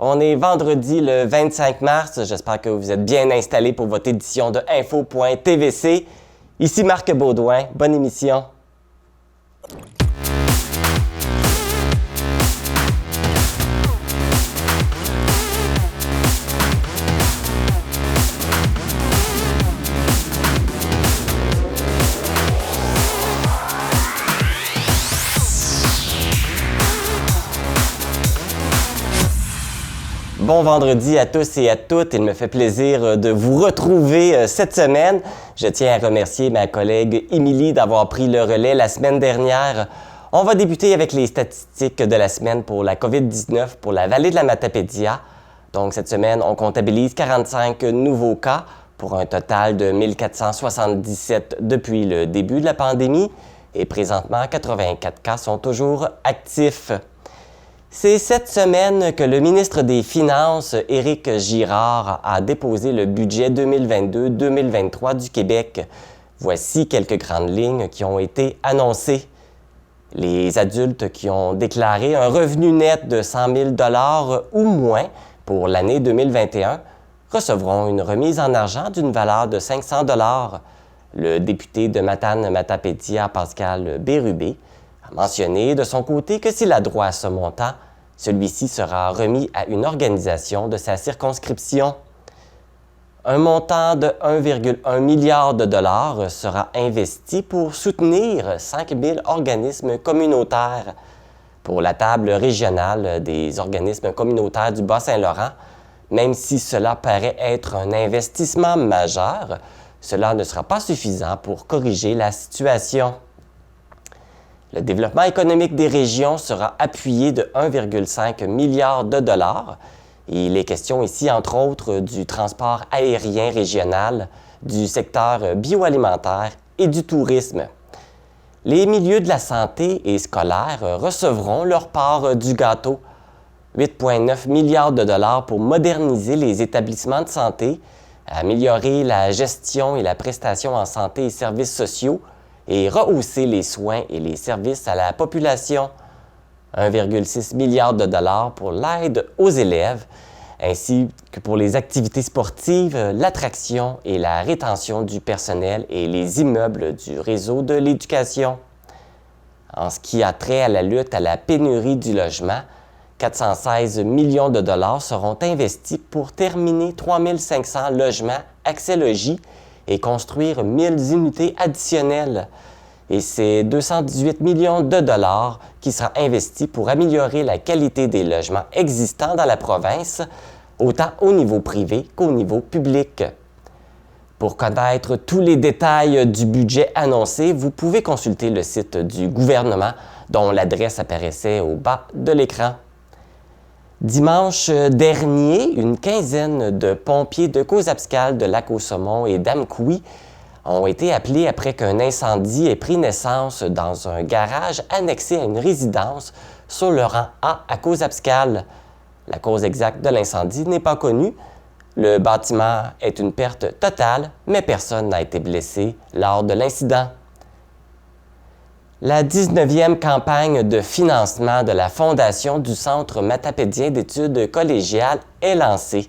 On est vendredi le 25 mars. J'espère que vous êtes bien installés pour votre édition de Info.tvc. Ici Marc Baudouin. Bonne émission. Bon vendredi à tous et à toutes. Il me fait plaisir de vous retrouver cette semaine. Je tiens à remercier ma collègue Émilie d'avoir pris le relais la semaine dernière. On va débuter avec les statistiques de la semaine pour la COVID-19 pour la vallée de la Matapédia. Donc cette semaine, on comptabilise 45 nouveaux cas pour un total de 1477 depuis le début de la pandémie. Et présentement, 84 cas sont toujours actifs. C'est cette semaine que le ministre des Finances, Éric Girard, a déposé le budget 2022-2023 du Québec. Voici quelques grandes lignes qui ont été annoncées. Les adultes qui ont déclaré un revenu net de 100 000 $ ou moins pour l'année 2021 recevront une remise en argent d'une valeur de 500 $. Le député de Matane-Matapédia, Pascal Bérubé, a mentionné de son côté que s'il a droit à ce montant, celui-ci sera remis à une organisation de sa circonscription. Un montant de 1,1 milliard de dollars sera investi pour soutenir 5 000 organismes communautaires. Pour la table régionale des organismes communautaires du Bas-Saint-Laurent, même si cela paraît être un investissement majeur, cela ne sera pas suffisant pour corriger la situation. Le développement économique des régions sera appuyé de 1,5 milliard de dollars. Il est question ici, entre autres, du transport aérien régional, du secteur bioalimentaire et du tourisme. Les milieux de la santé et scolaire recevront leur part du gâteau. 8,9 milliards de dollars pour moderniser les établissements de santé, améliorer la gestion et la prestation en santé et services sociaux, et rehausser les soins et les services à la population. 1,6 milliard de dollars pour l'aide aux élèves, ainsi que pour les activités sportives, l'attraction et la rétention du personnel et les immeubles du réseau de l'éducation. En ce qui a trait à la lutte à la pénurie du logement, 416 millions de dollars seront investis pour terminer 3500 logements Accès Logis et construire 1000 unités additionnelles. Et c'est 218 millions de dollars qui sera investi pour améliorer la qualité des logements existants dans la province, autant au niveau privé qu'au niveau public. Pour connaître tous les détails du budget annoncé, vous pouvez consulter le site du gouvernement dont l'adresse apparaissait au bas de l'écran. Dimanche dernier, une quinzaine de pompiers de Cozaspcal, de Lac-aux-Saumons et d'Amqui ont été appelés après qu'un incendie ait pris naissance dans un garage annexé à une résidence sur le rang A à Cozaspcal. La cause exacte de l'incendie n'est pas connue. Le bâtiment est une perte totale, mais personne n'a été blessé lors de l'incident. La 19e campagne de financement de la Fondation du Centre matapédien d'études collégiales est lancée.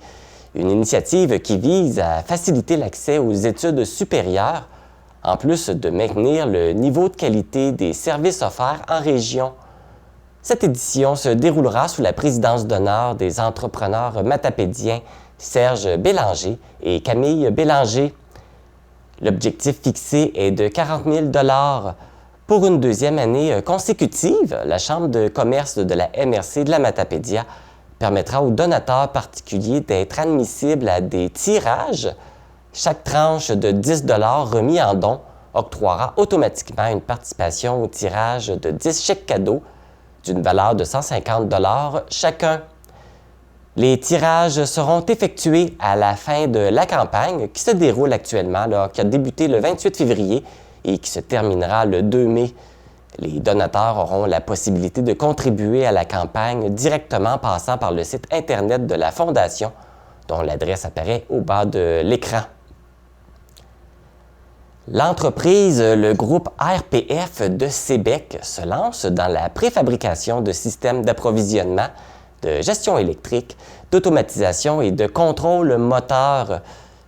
Une initiative qui vise à faciliter l'accès aux études supérieures, en plus de maintenir le niveau de qualité des services offerts en région. Cette édition se déroulera sous la présidence d'honneur des entrepreneurs matapédiens Serge Bélanger et Camille Bélanger. L'objectif fixé est de 40 000 $ Pour une deuxième année consécutive, la Chambre de commerce de la MRC de la Matapédia permettra aux donateurs particuliers d'être admissibles à des tirages. Chaque tranche de 10 $ remis en don octroiera automatiquement une participation au tirage de 10 chèques cadeaux d'une valeur de 150 $ chacun. Les tirages seront effectués à la fin de la campagne qui se déroule actuellement, qui a débuté le 28 février et qui se terminera le 2 mai. Les donateurs auront la possibilité de contribuer à la campagne directement en passant par le site Internet de la Fondation, dont l'adresse apparaît au bas de l'écran. L'entreprise, le groupe RPF de Sébec, se lance dans la préfabrication de systèmes d'approvisionnement de gestion électrique, d'automatisation et de contrôle moteur.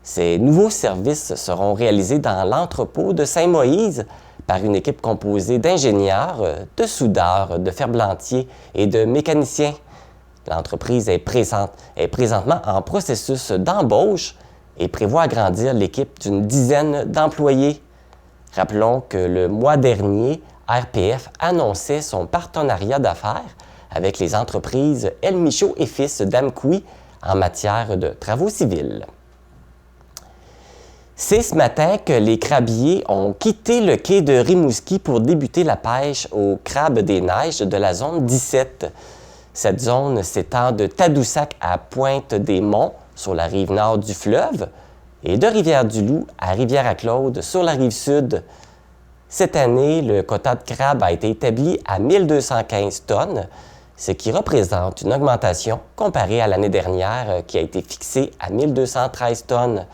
Ces nouveaux services seront réalisés dans l'entrepôt de Saint-Moïse par une équipe composée d'ingénieurs, de soudeurs, de ferblantiers et de mécaniciens. L'entreprise est présentement en processus d'embauche et prévoit agrandir l'équipe d'une dizaine d'employés. Rappelons que le mois dernier, RPF annonçait son partenariat d'affaires avec les entreprises El Michaud et Fils d'Amqui en matière de travaux civils. C'est ce matin que les crabiers ont quitté le quai de Rimouski pour débuter la pêche au crabe des neiges de la zone 17. Cette zone s'étend de Tadoussac à Pointe-des-Monts sur la rive nord du fleuve et de Rivière-du-Loup à Rivière-à-Claude sur la rive sud. Cette année, le quota de crabe a été établi à 1215 tonnes, ce qui représente une augmentation comparée à l'année dernière qui a été fixée à 1213 tonnes.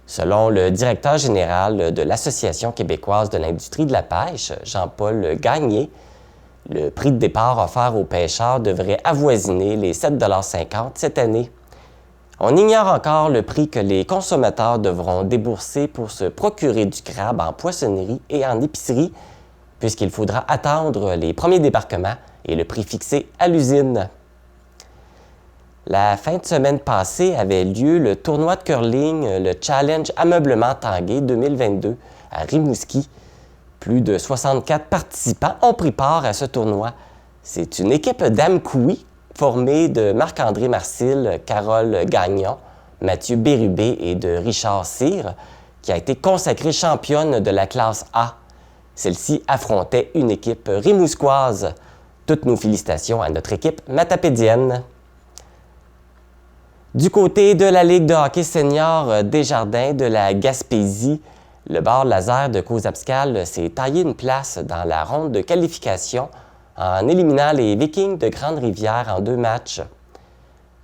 Selon le directeur général de l'Association québécoise de l'industrie de la pêche, Jean-Paul Gagné, le prix de départ offert aux pêcheurs devrait avoisiner les 7,50 $ cette année. On ignore encore le prix que les consommateurs devront débourser pour se procurer du crabe en poissonnerie et en épicerie, puisqu'il faudra attendre les premiers débarquements et le prix fixé à l'usine. La fin de semaine passée avait lieu le tournoi de curling, le Challenge Ameublement Tanguay 2022 à Rimouski. Plus de 64 participants ont pris part à ce tournoi. C'est une équipe d'Amqui formée de Marc-André Marcil, Carole Gagnon, Mathieu Bérubé et de Richard Cyr, qui a été consacrée championne de la classe A. Celle-ci affrontait une équipe rimousquoise. Toutes nos félicitations à notre équipe matapédienne. Du côté de la Ligue de hockey senior Desjardins de la Gaspésie, le bar laser de Cozaspcal s'est taillé une place dans la ronde de qualification en éliminant les Vikings de Grande-Rivière en 2 matchs.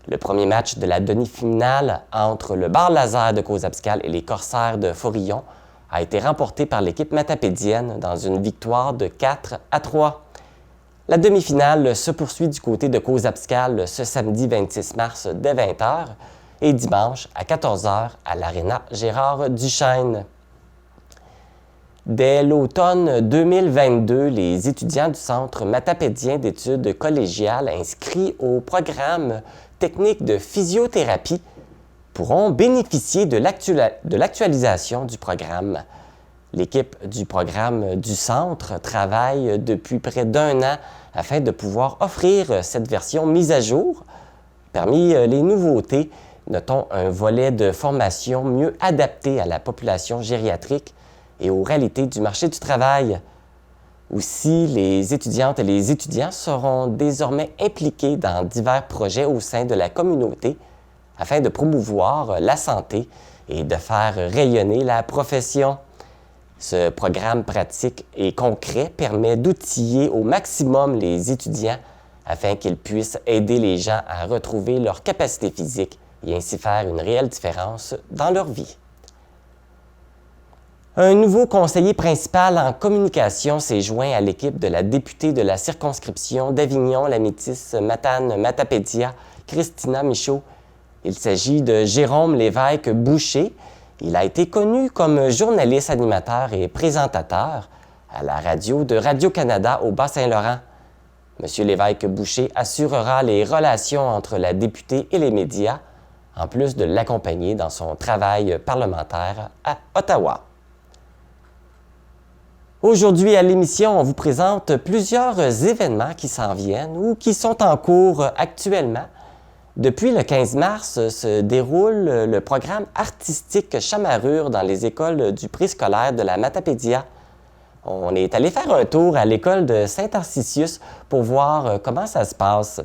Le premier match de la demi-finale entre le bar laser de Cozaspcal et les Corsaires de Forillon a été remporté par l'équipe matapédienne dans une victoire de 4-3. La demi-finale se poursuit du côté de Cozaspcal ce samedi 26 mars dès 20h et dimanche à 14h à l'Aréna Gérard Duchesne. Dès l'automne 2022, les étudiants du Centre matapédien d'études collégiales inscrits au programme technique de physiothérapie pourront bénéficier de l'actualisation du programme. L'équipe du programme du Centre travaille depuis près d'1 an afin de pouvoir offrir cette version mise à jour. Parmi les nouveautés, notons un volet de formation mieux adapté à la population gériatrique et aux réalités du marché du travail. Aussi, les étudiantes et les étudiants seront désormais impliqués dans divers projets au sein de la communauté afin de promouvoir la santé et de faire rayonner la profession. Ce programme pratique et concret permet d'outiller au maximum les étudiants afin qu'ils puissent aider les gens à retrouver leur capacité physique et ainsi faire une réelle différence dans leur vie. Un nouveau conseiller principal en communication s'est joint à l'équipe de la députée de la circonscription d'Avignon-la-Métisse-Matane-Matapédia, Christina Michaud. Il s'agit de Jérôme Lévesque-Boucher. Il a été connu comme journaliste, animateur et présentateur à la radio de Radio-Canada au Bas-Saint-Laurent. M. Lévesque-Boucher assurera les relations entre la députée et les médias, en plus de l'accompagner dans son travail parlementaire à Ottawa. Aujourd'hui à l'émission, on vous présente plusieurs événements qui s'en viennent ou qui sont en cours actuellement. Depuis le 15 mars se déroule le programme artistique Chamarrure dans les écoles du préscolaire de la Matapédia. On est allé faire un tour à l'école de Saint-Arcisius pour voir comment ça se passe.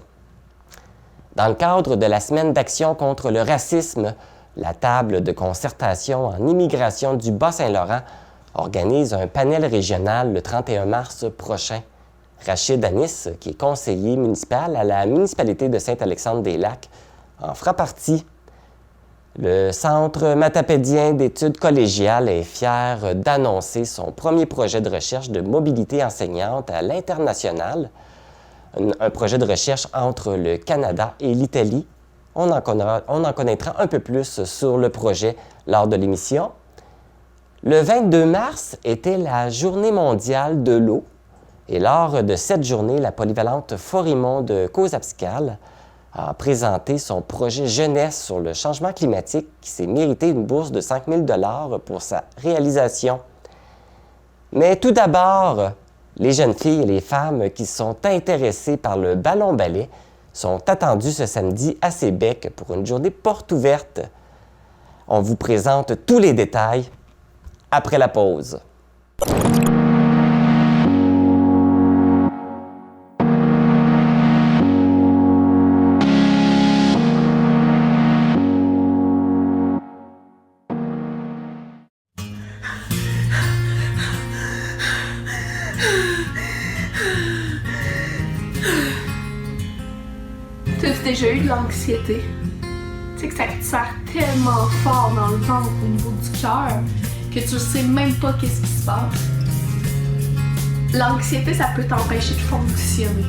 Dans le cadre de la Semaine d'action contre le racisme, la table de concertation en immigration du Bas-Saint-Laurent organise un panel régional le 31 mars prochain. Rachid Anis, qui est conseiller municipal à la municipalité de Saint-Alexandre-des-Lacs, en fera partie. Le Centre matapédien d'études collégiales est fier d'annoncer son premier projet de recherche de mobilité enseignante à l'international. un projet de recherche entre le Canada et l'Italie. On en connaîtra un peu plus sur le projet lors de l'émission. Le 22 mars était la Journée mondiale de l'eau. Et lors de cette journée, la polyvalente Forimond de Causa-Abscale a présenté son projet jeunesse sur le changement climatique qui s'est mérité une bourse de 5 000 $ pour sa réalisation. Mais tout d'abord, les jeunes filles et les femmes qui sont intéressées par le ballon-ballet sont attendues ce samedi à Sébec pour une journée porte ouverte. On vous présente tous les détails après la pause. T'as-tu déjà eu de l'anxiété? Tu sais que ça te serre tellement fort dans le ventre au niveau du cœur que tu sais même pas qu'est-ce qui se passe. L'anxiété, ça peut t'empêcher de fonctionner.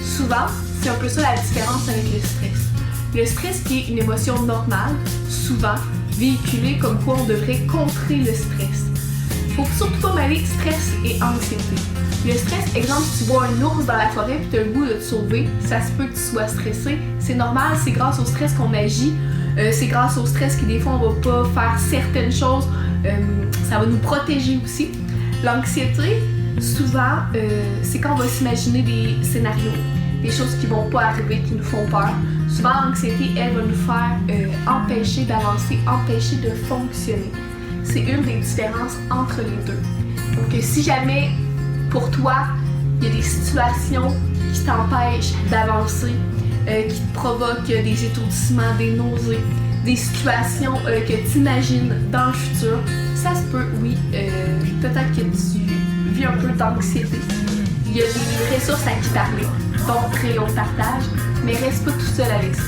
Souvent, c'est un peu ça la différence avec le stress. Le stress qui est une émotion normale, souvent véhiculée comme quoi on devrait contrer le stress. Faut surtout pas mêler stress et anxiété. Le stress, exemple, si tu vois un ours dans la forêt et tu as le goût de te sauver, ça se peut que tu sois stressé. C'est normal, c'est grâce au stress qu'on agit. C'est grâce au stress que des fois on va pas faire certaines choses. Ça va nous protéger aussi. L'anxiété, souvent, c'est quand on va s'imaginer des scénarios, des choses qui vont pas arriver, qui nous font peur. Souvent, l'anxiété, elle va nous faire empêcher d'avancer, empêcher de fonctionner. C'est une des différences entre les deux. Donc, si jamais pour toi, il y a des situations qui t'empêchent d'avancer, qui te provoquent des étourdissements, des nausées, des situations que tu imagines dans le futur, ça se peut, oui, peut-être que tu vis un peu d'anxiété. Il y a des ressources à qui parler, donc Rayon partage, mais reste pas tout seul avec ça.